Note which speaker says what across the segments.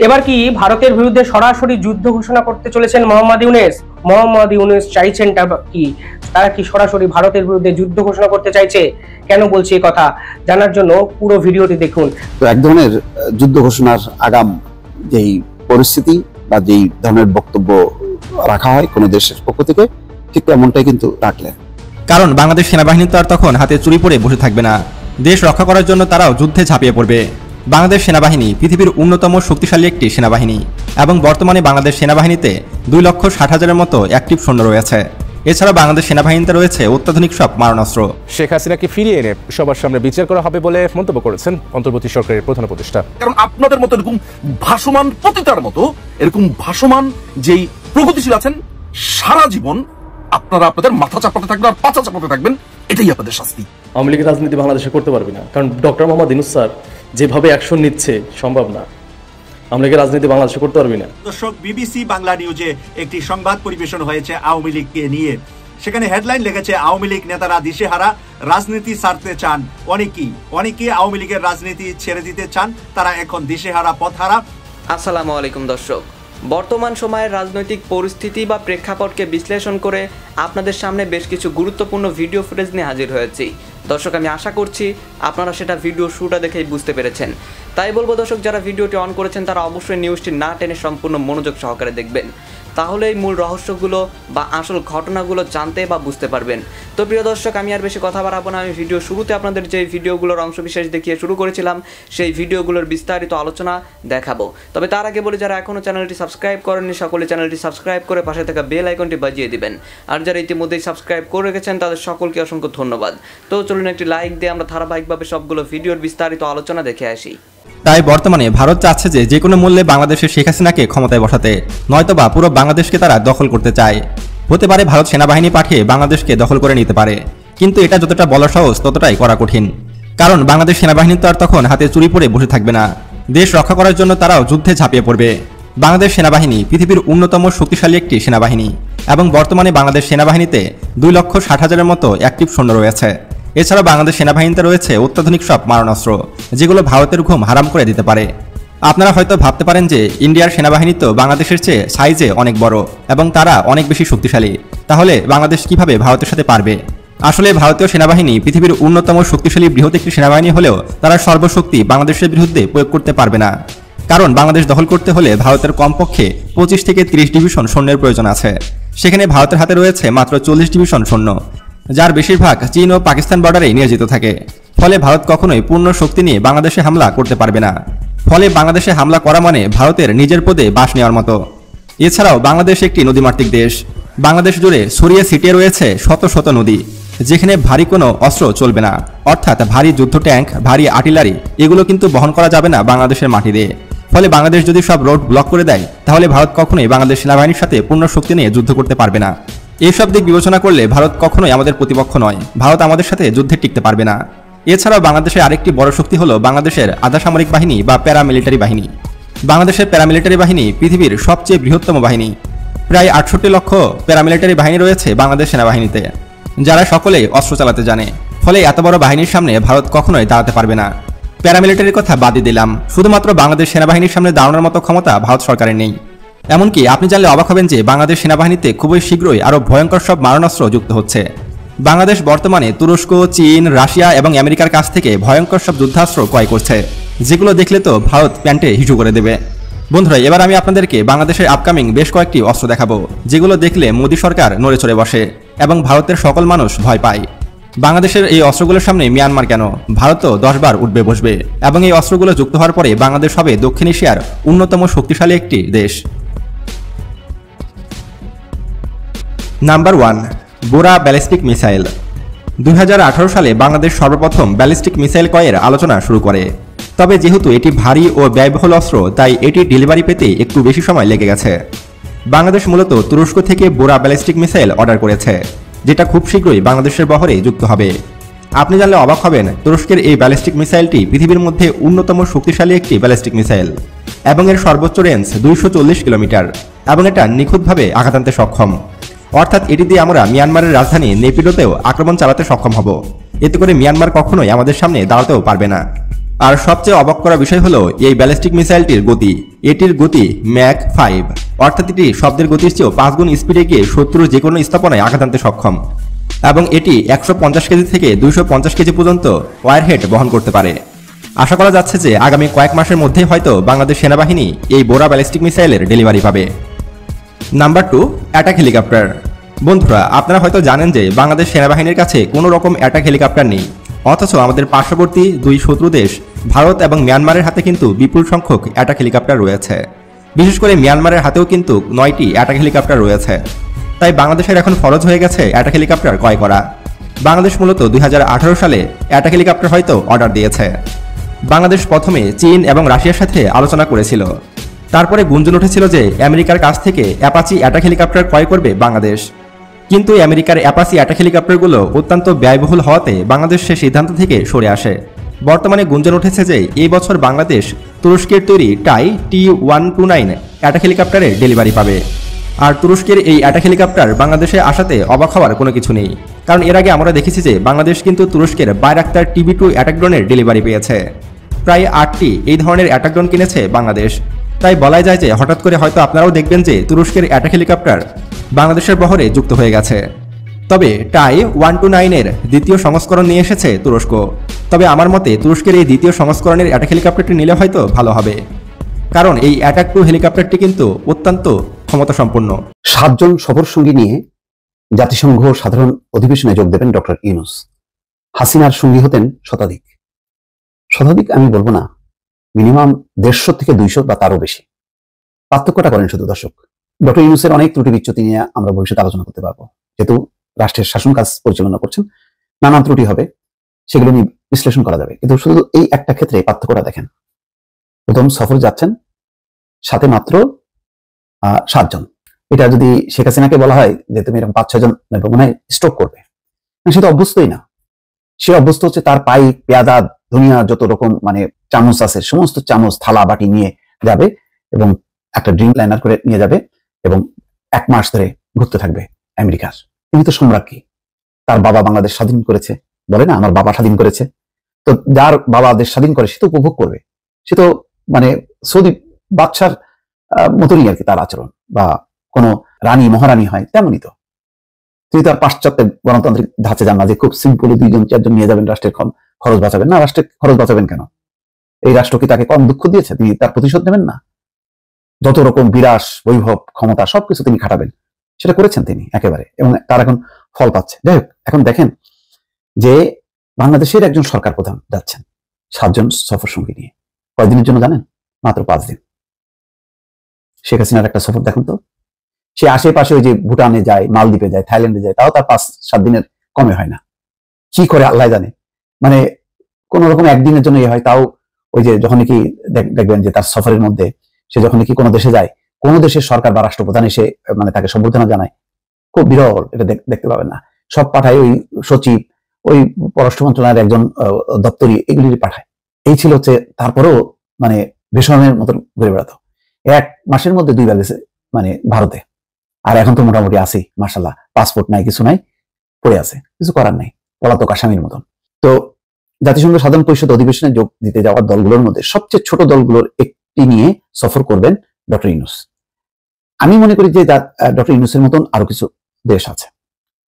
Speaker 1: এবার কি ভারতের বিরুদ্ধে সরাসরি যুদ্ধ ঘোষণা করতে চলেছেন মোহাম্মদ ইউনূস? মোহাম্মদ ইউনূস চাইছেনটা কি? তারা কি সরাসরি ভারতের বিরুদ্ধে যুদ্ধ ঘোষণা করতে চাইছে? কেন বলছে এই কথা? জানার জন্য পুরো ভিডিওটি দেখুন।
Speaker 2: তো এক ধরনের যুদ্ধ ঘোষণার আগাম যেই পরিস্থিতি বা যেই ধরনের বক্তব্য রাখা হয় কোনো দেশের পক্ষ থেকে, ঠিক এমনটাই কিন্তু রাখলেন।
Speaker 3: কারণ বাংলাদেশ সেনাবাহিনী তো আর তখন হাতে চুরি পরে বসে থাকবে না। দেশ রক্ষা করার জন্য তারাও যুদ্ধে ঝাঁপিয়ে পড়বে। বাংলাদেশ সেনাবাহিনী পৃথিবীর অন্যতম শক্তিশালী একটি সেনাবাহিনী এবং বর্তমানে বাংলাদেশ সেনাবাহিনীতে 2,60,000-এর মতো অ্যাক্টিভ সৈন্য রয়েছে। এছাড়া বাংলাদেশ সেনাবাহিনীতে রয়েছে অত্যাধুনিক সব মারণাস্ত্র।
Speaker 4: শেখ হাসিনাকে ফিরিয়ে এনে সবার সামনে বিচার করা হবে বলে মন্তব্য করেছেন অন্তর্বর্তী সরকারের প্রধান উপদেষ্টা।
Speaker 5: কারণ আপনাদের মতো এরকম ভাসমান পতিতার মতো এরকম ভাসমান যেই প্রগতিশীল আছেন, সারা জীবন আপনারা আপনাদের মাথা চাপাতে থাকবেন আর পাছা চাপাতে থাকবেন, এটাই আপনাদের শাস্তি।
Speaker 6: আওয়ামী লীগের রাজনীতি বাংলাদেশে করতে পারবে না, কারণ ডক্টর মোহাম্মদ ইউনূস স্যার যেভাবে অ্যাকশন নিচ্ছে সম্ভব না। আওয়ামী লীগের রাজনীতি বাংলাদেশে করতে পারবে না।
Speaker 7: দর্শক, বিবিসি বাংলা নিউজে একটি সংবাদ পরিবেশন হয়েছে আওয়ামী লীগকে নিয়ে। সেখানে হেডলাইন লেগেছে, আওয়ামী লীগ নেতারা দিশেহারা, রাজনীতি ছাড়তে চান অনেকেই আওয়ামী লীগের রাজনীতি ছেড়ে দিতে চান, তারা এখন দিশেহারা পথহারা।
Speaker 8: আসসালামু আলাইকুম দর্শক, বর্তমান সময়ের রাজনৈতিক পরিস্থিতি বা প্রেক্ষাপটকে বিশ্লেষণ করে আপনাদের সামনে বেশ কিছু গুরুত্বপূর্ণ ভিডিও ফুটেজ নিয়ে হাজির হয়েছি। দর্শক, আমি আশা করছি আপনারা সেটা ভিডিও শুরুটা দেখেই বুঝতে পেরেছেন। তাই বলবো দর্শক, যারা ভিডিওটি অন করেছেন তারা অবশ্যই নিউজটি না টেনে সম্পূর্ণ মনোযোগ সহকারে দেখবেন, তাহলেই মূল রহস্যগুলো বা আসল ঘটনাগুলো জানতে বা বুঝতে পারবেন। তো প্রিয় দর্শক, আমি আর বেশি কথা বাড়াবো না। আমি ভিডিও শুরুতে আপনাদের যে ভিডিওগুলোর অংশবিশেষ দেখিয়ে শুরু করেছিলাম, সেই ভিডিওগুলোর বিস্তারিত আলোচনা দেখাবো। তবে তার আগে বলি, যারা এখনও চ্যানেলটি সাবস্ক্রাইব করেননি সকলে চ্যানেলটি সাবস্ক্রাইব করে পাশে থাকা বেল আইকনটি বাজিয়ে দিবেন। আর যারা ইতিমধ্যেই সাবস্ক্রাইব করে রেখেছেন তাদের সকলকে অসংখ্য ধন্যবাদ। তো চলুন একটি লাইক দিয়ে আমরা ধারাবাহিকভাবে সবগুলো ভিডিওর বিস্তারিত আলোচনা দেখে আসি।
Speaker 3: তাই বর্তমানে ভারত চাচ্ছে যে কোনো মূল্যে বাংলাদেশের শেখ হাসিনাকে ক্ষমতায় বসাতে, নয়তোবা পুরো বাংলাদেশকে তারা দখল করতে চায়। হতে পারে ভারত সেনাবাহিনী পাঠিয়ে বাংলাদেশকে দখল করে নিতে পারে, কিন্তু এটা যতটা বলা সহজ ততটাই করা কঠিন। কারণ বাংলাদেশ সেনাবাহিনী তো আর তখন হাতে চুরি পরে বসে থাকবে না। দেশ রক্ষা করার জন্য তারাও যুদ্ধে ঝাঁপিয়ে পড়বে। বাংলাদেশ সেনাবাহিনী পৃথিবীর অন্যতম শক্তিশালী একটি সেনাবাহিনী এবং বর্তমানে বাংলাদেশ সেনাবাহিনীতে 2,60,000-এর মতো অ্যাক্টিভ সৈন্য রয়েছে। এছাড়া বাংলাদেশ সেনাবাহিনীতে রয়েছে অত্যাধুনিক সব মারণাস্ত্র, যেগুলো ভারতের ঘুম হারাম করে দিতে পারে। আপনারা হয়তো ভাবতে পারেন যে ইন্ডিয়ার সেনাবাহিনী তো বাংলাদেশের চেয়ে সাইজে অনেক বড় এবং তারা অনেক বেশি শক্তিশালী, তাহলে বাংলাদেশ কিভাবে ভারতের সাথে পারবে? আসলে ভারতীয় সেনাবাহিনী পৃথিবীর অন্যতম শক্তিশালী বৃহৎ একটি সেনাবাহিনী হলেও তারা সর্বশক্তি বাংলাদেশের বিরুদ্ধে প্রয়োগ করতে পারবে না। কারণ বাংলাদেশ দখল করতে হলে ভারতের কমপক্ষে 25 থেকে 30 ডিভিশন সৈন্যের প্রয়োজন আছে। সেখানে ভারতের হাতে রয়েছে মাত্র 40 ডিভিশন সৈন্য, যার বেশিরভাগ চীন ও পাকিস্তান বর্ডারে নিয়োজিত থাকে। ফলে ভারত কখনোই পূর্ণ শক্তি নিয়ে বাংলাদেশে হামলা করতে পারবে না। ফলে বাংলাদেশে হামলা করা মানে ভারতের নিজের পদে বাস নেওয়ার মতো। এছাড়াও বাংলাদেশ একটি নদীমাতৃক দেশ। বাংলাদেশ জুড়ে ছড়িয়ে ছিটিয়ে রয়েছে শত শত নদী, যেখানে ভারী কোনো অস্ত্র চলবে না, অর্থাৎ ভারী যুদ্ধ ট্যাঙ্ক, ভারী আর্টিলারি এগুলো কিন্তু বহন করা যাবে না বাংলাদেশের মাটি দিয়ে। ফলে বাংলাদেশ যদি সব রোড ব্লক করে দেয়, তাহলে ভারত কখনোই বাংলাদেশ সেনাবাহিনীর সাথে পূর্ণ শক্তি নিয়ে যুদ্ধ করতে পারবে না। এইসব দিক বিবেচনা করলে ভারত কখনোই আমাদের প্রতিপক্ষ নয়, ভারত আমাদের সাথে যুদ্ধে টিকতে পারবে না। এছাড়াও বাংলাদেশের আরেকটি বড় শক্তি হলো বাংলাদেশের আধা সামরিক বাহিনী বা প্যারামিলিটারি বাহিনী। বাংলাদেশের প্যারামিলিটারি বাহিনী পৃথিবীর সবচেয়ে বৃহত্তম বাহিনী। প্রায় 68 লক্ষ প্যারামিলিটারি বাহিনী রয়েছে বাংলাদেশ সেনাবাহিনীতে, যারা সকলেই অস্ত্র চালাতে জানে। ফলে এত বড় বাহিনীর সামনে ভারত কখনোই দাঁড়াতে পারবে না। প্যারামিলিটারির কথা বাদই দিলাম, শুধুমাত্র বাংলাদেশ সেনাবাহিনীর সামনে দাঁড়ানোর মতো ক্ষমতা ভারত সরকারের নেই। এমনকি আপনি জানলে অবাক হবেন যে বাংলাদেশ সেনাবাহিনীতে খুবই শীঘ্রই আরও ভয়ঙ্কর সব মারণাস্ত্র যুক্ত হচ্ছে। বাংলাদেশ বর্তমানে তুরস্ক, চীন, রাশিয়া এবং আমেরিকার কাছ থেকে ভয়ঙ্কর সব যুদ্ধাস্ত্র ক্রয় করছে, যেগুলো দেখলে তো ভারত প্যান্টে হিসু করে দেবে। বন্ধুরা, এবার আমি আপনাদেরকে বাংলাদেশের আপকামিং বেশ কয়েকটি অস্ত্র দেখাবো, যেগুলো দেখলে মোদী সরকার নড়ে চড়ে বসে এবং ভারতের সকল মানুষ ভয় পায়। বাংলাদেশের এই অস্ত্রগুলোর সামনে মিয়ানমার কেন, ভারতও 10 বার উঠবে বসবে এবং এই অস্ত্রগুলো যুক্ত হওয়ার পরে বাংলাদেশ হবে দক্ষিণ এশিয়ার অন্যতম শক্তিশালী একটি দেশ। নাম্বার 1, বোরা ব্যালিস্টিক মিসাইল। 2018 সালে বাংলাদেশ সর্বপ্রথম ব্যালিস্টিক মিসাইল ক্রয়ের আলোচনা শুরু করে। তবে যেহেতু এটি ভারী ও ব্যয়বহুল অস্ত্র, তাই এটি ডেলিভারি পেতে একটু বেশি সময় লেগে গেছে। বাংলাদেশ মূলত তুরস্ক থেকে বোরা ব্যালিস্টিক মিসাইল অর্ডার করেছে, যেটা খুব শীঘ্রই বাংলাদেশের বহরে যুক্ত হবে। আপনি জানলে অবাক হবেন, তুরস্কের এই ব্যালিস্টিক মিসাইলটি পৃথিবীর মধ্যে অন্যতম শক্তিশালী একটি ব্যালিস্টিক মিসাইল এবং এর সর্বোচ্চ রেঞ্জ 240 কিলোমিটার এবং এটা নিখুঁতভাবে আঘাত আনতে সক্ষম। অর্থাৎ এটি দিয়ে আমরা মিয়ানমারের রাজধানী নেপিডোতেও আক্রমণ চালাতে সক্ষম হব। এতে করে মিয়ানমার কখনোই আমাদের সামনে দাঁড়াতেও পারবে না। আর সবচেয়ে অবাক করা বিষয় হলো এই ব্যালিস্টিক মিসাইলটির গতি। এটির গতি ম্যাক 5, অর্থাৎ এটি শব্দের গতির চেয়েও 5 গুণ স্পিডে গিয়ে শত্রুর যে কোনো স্থাপনায় আঘাত আনতে সক্ষম, এবং এটি 150 কেজি থেকে 250 কেজি পর্যন্ত ওয়ারহেড বহন করতে পারে। আশা করা যাচ্ছে যে আগামী কয়েক মাসের মধ্যেই হয়তো বাংলাদেশ সেনাবাহিনী এই বোরা ব্যালিস্টিক মিসাইলের ডেলিভারি পাবে। Number 2, attack helicopter. বন্ধুরা, আপনারা হয়তো জানেন যে বাংলাদেশ সেনাবাহিনীর কাছে কোনো রকম অ্যাটাক হেলিকপ্টার নেই, অথচ আমাদের পার্শ্ববর্তী দুই শত্রু দেশ ভারত এবং মিয়ানমারের হাতে কিন্তু বিপুল সংখ্যক অ্যাটাক হেলিকপ্টার রয়েছে। বিশেষ করে মিয়ানমারের হাতেও কিন্তু 9টি অ্যাটাক হেলিকপ্টার রয়েছে। তাই বাংলাদেশের এখন ফরজ হয়ে গেছে অ্যাটাক হেলিকপ্টার ক্রয় করা। বাংলাদেশ মূলত 2018 সালে অ্যাটাক হেলিকপ্টার হয়তো অর্ডার দিয়েছে। বাংলাদেশ প্রথমে চীন এবং রাশিয়ার সাথে আলোচনা করেছিল। তারপরে গুঞ্জন উঠেছিল যে আমেরিকার কাছ থেকে অ্যাপাচি অ্যাটাক হেলিকপ্টার ক্রয় করবে বাংলাদেশ, কিন্তু আমেরিকার অ্যাপাচি অ্যাটাক হেলিকপ্টারগুলো অত্যন্ত ব্যয়বহুল হওয়াতে বাংলাদেশ সে সিদ্ধান্ত থেকে সরে আসে। বর্তমানে গুঞ্জন উঠেছে যে এই বছর বাংলাদেশ তুরস্কের তৈরি টাই T-129 অ্যাটাক হেলিকপ্টারের ডেলিভারি পাবে। আর তুরস্কের এই অ্যাটাক হেলিকপ্টার বাংলাদেশে আসাতে অবাক হওয়ার কোনো কিছু নেই, কারণ এর আগে আমরা দেখেছি যে বাংলাদেশ কিন্তু তুরস্কের বাইরাক্তার TB2 অ্যাটাক ড্রোনের ডেলিভারি পেয়েছে। প্রায় 8টি এই ধরনের অ্যাটাক ড্রোন কিনেছে বাংলাদেশ। তাই বলা যায় যে হঠাৎ করে হয়তো আপনারাও দেখবেন যে তুরস্কের অ্যাটাক হেলিকপ্টার বাংলাদেশের বহরে যুক্ত হয়ে গেছে। তবে টাই 129 এর দ্বিতীয় সংস্করণ নিয়ে এসেছে তুরস্ক। তবে আমার মতে তুরস্কের এই দ্বিতীয় সংস্করণের অ্যাটাক হেলিকপ্টারটি নিলে হয়তো ভালো হবে, কারণ এই অ্যাটাক 2 হেলিকপ্টারটি কিন্তু অত্যন্ত ক্ষমতাসম্পন্ন।
Speaker 2: 7 জন সফর সঙ্গী নিয়ে জাতিসংঘ সাধারণ অধিবেশনে যোগ দেবেন ডক্টর ইউনূস। হাসিনার সঙ্গী হতেন শতাধিক। আমি বলবো না, মিনিমাম 150 থেকে 200 বা তারও বেশি। পার্থক্যটা করেন শুধু দর্শক। ডক্টর ইউনূসের অনেক ত্রুটি বিচ্যুতি নিয়ে আমরা ভবিষ্যতে আলোচনা করতে পারবো, যেহেতু রাষ্ট্রের শাসন কাজ পরিচালনা করছেন, নানান ত্রুটি হবে, সেগুলো নিয়ে বিশ্লেষণ করা যাবে। কিন্তু শুধু এই একটা ক্ষেত্রে পার্থক্যটা দেখেন। প্রথম সফর যাচ্ছেন, সাথে মাত্র 7 জন। এটা যদি শেখ হাসিনাকে বলা হয় যে তুমি এরকম 5-6 জন মনে হয় স্ট্রোক করবে, সে তো অভ্যস্তই না। সে অভ্যস্ত হচ্ছে তার পাইপ, পেয়াদা, দুনিয়া যত রকম চামচ আছে, সমস্ত চামচ থালা বাটি নিয়ে যাবে এবং একটা ড্রিম লাইনার করে নিয়ে যাবে এবং 1 মাস ধরে ঘুরতে থাকবে আমেরিকার। তিনি তো সম্রাজ্ঞী। তার বাবা বাংলাদেশ স্বাধীন করেছে, বলে না আমার বাবা স্বাধীন করেছে। তো যার বাবা দেশ স্বাধীন করে সে তো উপভোগ করবে। সে তো সৌদি বাদশার মতনই আর কি তার আচরণ, বা কোনো রানী মহারানী হয় তেমনই। তো তিনি তো আর পাশ্চাত্যের গণতান্ত্রিক ধাঁচে যান না যে খুব সিম্পলি 2-4 জন নিয়ে যাবেন, রাষ্ট্রের খরচ বাঁচাবেন। না, রাষ্ট্রের খরচ বাঁচাবেন কেন? এই রাষ্ট্র কি তাকে কম দুঃখ দিয়েছে? তিনি তার প্রতিশোধ নেবেন না? যত রকম বিরাস, বৈভব, ক্ষমতা সবকিছু তিনি খাটাবেন, সেটা করেছেন তিনি একেবারে, এবং তার এখন ফল পাচ্ছে। যাই হোক, এখন দেখেন যে বাংলাদেশের একজন সরকার প্রধান যাচ্ছেন 7 জন সফর সঙ্গী নিয়ে। কয়দিনের জন্য জানেন? মাত্র 5 দিন। শেখ হাসিনার একটা সফর দেখুন তো। সে আশেপাশে ওই যে ভুটানে যায়, মালদ্বীপে যায়, থাইল্যান্ডে যায়, তাও তার 5-7 দিনের কমে হয় না। কি করে আল্লাহ জানে। কোন রকম একদিনের জন্য হয়, তাও ওই যে যখন কি দেখবেন যে তার সফরের মধ্যে সে যখন কি কোনো দেশে যায়, কোন দেশের সরকার বা রাষ্ট্রপ্রধান এসে তাকে সম্বর্ধনা জানায়, খুব বিরল, এটা দেখতে পাবেন না। সব পাঠায় ওই সচিব, ওই পররাষ্ট্র মন্ত্রণালয়ের একজন দপ্তরি, এগুলি পাঠায়। এই ছিল হচ্ছে। তারপরেও বেসরমের মতো ঘুরে বেড়াতো। 1 মাসের মধ্যে 2 বার গেছে ভারতে। আর এখন তো মোটামুটি আসি, মার্শাল্লাহ, পাসপোর্ট নাই, কিছু নাই, পড়ে আছে, কিছু করার নাই, পলাতক আসামির মতন। তো জাতিসংঘ সাধারণ পরিষদ অধিবেশনে যোগ দিতে যাওয়ার দলগুলোর মধ্যে সবচেয়ে ছোট দলগুলোর একটি নিয়ে সফর করবেন ডক্টর ইউনূস। আমি মনে করি যে ডক্টর ইউনূসের মতন আরো কিছু দেশ আছে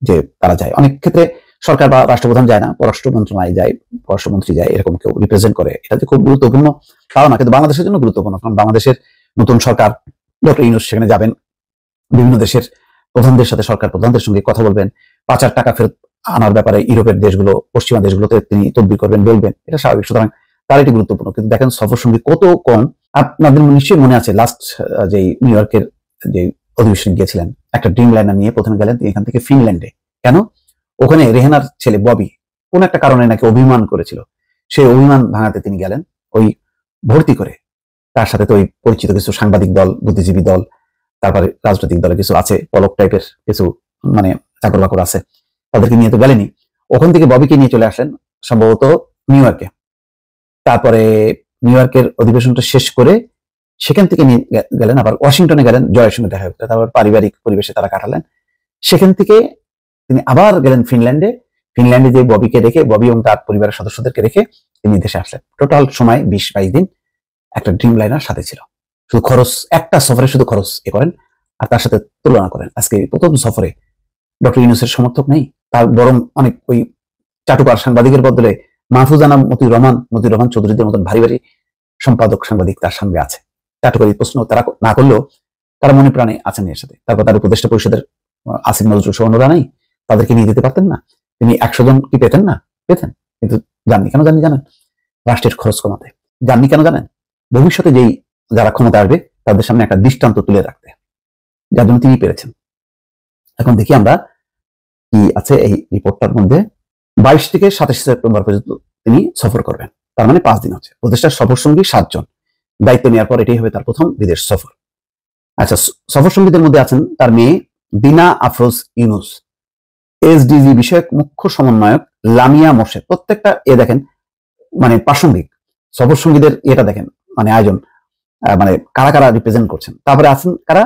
Speaker 2: যে তারা যায়। অনেক ক্ষেত্রে সরকার বা রাষ্ট্রপ্রধান যায় না, পররাষ্ট্র মন্ত্রণালয় যায়, পররাষ্ট্রমন্ত্রী যায়, এরকম কেউ রিপ্রেজেন্ট করে। এটা যে খুব গুরুত্বপূর্ণ তাও না, কিন্তু বাংলাদেশের জন্য গুরুত্বপূর্ণ, কারণ বাংলাদেশের নতুন সরকার, ডক্টর ইউনূস সেখানে যাবেন, বিভিন্ন দেশের প্রধানদের সাথে, সরকার প্রধানদের সঙ্গে কথা বলবেন, পাচার টাকা ফেরত আনার ব্যাপারে ইউরোপের দেশগুলো, পশ্চিমা দেশগুলোতে তিনি তদবির করবেন, বলবেন, এটা স্বাভাবিক। সুতরাং তার এটি গুরুত্বপূর্ণ। কিন্তু দেখেন সফর সঙ্গী কত কম। আপনাদের নিশ্চয়ই মনে আছে লাস্ট যে নিউ ইয়র্কের যে অধিবেশনে গিয়েছিলেন, একটা ড্রিম লাইনার নিয়ে প্রথমে গেলেন এখান থেকে ফিনল্যান্ডে। কেন? ওখানে রেহেনার ছেলে ববি কোন একটা কারণে নাকি অভিমান করেছিল, সেই অভিমান ভাঙাতে তিনি গেলেন ওই ভর্তি করে। তার সাথে তো ওই পরিচিত কিছু সাংবাদিক দল, বুদ্ধিজীবী দল, তারপরে রাজনৈতিক দলে কিছু আছে, পলক টাইপের কিছু চাকর বাকর আছে, তাদেরকে নিয়ে তো গেলেনি। ওখান থেকে ববিকে নিয়ে চলে আসেন সম্ভবত নিউ ইয়র্কে। তারপরে নিউ ইয়র্কের অধিবেশনটা শেষ করে সেখান থেকে নিয়ে গেলেন আবার ওয়াশিংটনে, গেলেন জয়ের সঙ্গে দেখা করতে। তারপর পারিবারিক পরিবেশে তারা কাটালেন। সেখান থেকে তিনি আবার গেলেন ফিনল্যান্ডে। ফিনল্যান্ডে যে ববিকে রেখে, ববি এবং তার পরিবারের সদস্যদেরকে রেখে তিনি দেশে আসলেন। টোটাল সময় 20-22 দিন একটা ড্রিম লাইনার সাথে ছিল। শুধু খরচ, একটা সফরে শুধু খরচ করেন আর তার সাথে তুলনা করেন। আজকে প্রথম সফরে ডক্টর ইউনূসের সমর্থক নেই, তার বরং অনেক ওই চাটুকার সাংবাদিকের বদলে মাহফুজানা মতিউর রহমান চৌধুরীদের মতন ভারী ভারী সম্পাদক সাংবাদিক তার সঙ্গে আছে। চাটুকারি প্রশ্ন তারা না করলেও তারা মনে প্রাণে আছেন এর সাথে। তারপর তার উপদেষ্টা পরিষদের আসিফ নজরুল সহ অন্যরা নাই, তাদেরকে নিয়ে দিতে পারতেন না? তিনি 100 জন কি পেতেন না? পেতেন, কিন্তু জাননি কেন জানেন? রাষ্ট্রের খরচ কমাতে। জাননি কেন জানেন? ভবিষ্যতে যেই যারা ক্ষমতা আসবে তাদের সামনে একটা দৃষ্টান্ত তুলে রাখতে, যার জন্য তিনি পেরেছেন। এখন দেখি আমরা কি আছে এই রিপোর্টটার মধ্যে। 22 থেকে 27 সেপ্টেম্বর পর্যন্ত তিনি সফর করবেন, তার মানে 5 দিন হচ্ছে। উপদেষ্টার সফর সঙ্গী 7 জন। দায়িত্ব নেওয়ার পর এটাই হবে তার প্রথম বিদেশ সফর। আচ্ছা, সফর সঙ্গীদের মধ্যে আছেন তার মেয়ে দিনা আফরোজ ইউনূস, এসডিজি বিষয়ক মুখ্য সমন্বয়ক লামিয়া মোর্শেদ। প্রত্যেকটা দেখেন মানে প্রাসঙ্গিক। সফর সঙ্গীদের এটা দেখেন মানে আয়োজন, মানে কারা কারা রিপ্রেজেন্ট করছেন। তারপরে আছেন কারা?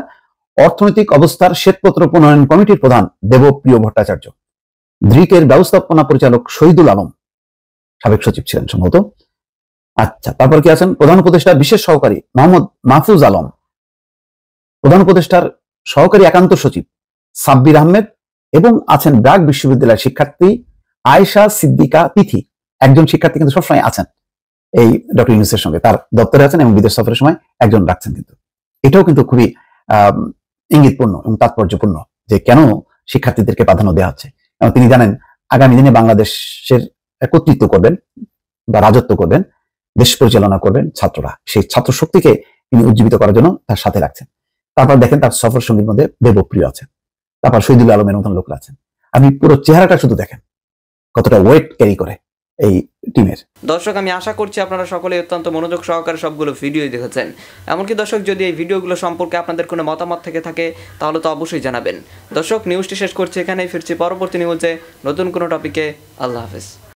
Speaker 2: অর্থনৈতিক অবস্থার শ্বেতপত্র প্রণয়ন কমিটির প্রধান দেবপ্রিয় ভট্টাচার্য, দ্রিকের ব্যবস্থাপনা পরিচালক শহীদুল আলম, সাবেক সচিব ছিলেন সম্ভবত। আচ্ছা, তারপর কি আছেন? প্রধান উপদেষ্টার বিশেষ সহকারী মোহাম্মদ মাহফুজ আলম, প্রধান উপদেষ্টার সহকারী একান্ত সচিব সাব্বির আহমেদ, এবং আছেন ব্র্যাক বিশ্ববিদ্যালয়ের শিক্ষার্থী আয়েশা সিদ্দিকা তিথি। একজন শিক্ষার্থী কিন্তু সবসময় আছেন এই ডক্টর ইউনূসের সঙ্গে, তার দপ্তরে আছেন এবং বিদেশ সফরের সময় একজন রাখছেন। কিন্তু এটাও কিন্তু খুবই ইঙ্গিতপূর্ণ এবং তাৎপর্যপূর্ণ যে কেন শিক্ষার্থীদেরকে প্রাধান্য দেওয়া হচ্ছে। এবং তিনি জানেন আগামী দিনে বাংলাদেশের একত্রিত করবেন বা রাজত্ব করবেন, দেশ পরিচালনা করবেন ছাত্ররা। সেই ছাত্র শক্তিকে তিনি উজ্জীবিত করার জন্য তার সাথে রাখছেন। তারপর দেখেন তার সফর সঙ্গীর মধ্যে দেবপ্রিয় আছেন, তারপর শহীদুল আলমের মতন লোকরা আছেন। আপনি পুরো চেহারাটা শুধু দেখেন কতটা ওয়েট ক্যারি করে এই টিমের।
Speaker 8: দর্শক, আমি আশা করছি আপনারা সকলে অত্যন্ত মনোযোগ সহকারে সবগুলো ভিডিওই দেখেছেন। এমনকি দর্শক, যদি এই ভিডিওগুলো সম্পর্কে আপনাদের কোনো মতামত থেকে থাকে তাহলে তো অবশ্যই জানাবেন। দর্শক, নিউজটি শেষ করছি এখানেই, ফিরছি পরবর্তী নিউজে নতুন কোনো টপিকে। আল্লাহ হাফেজ।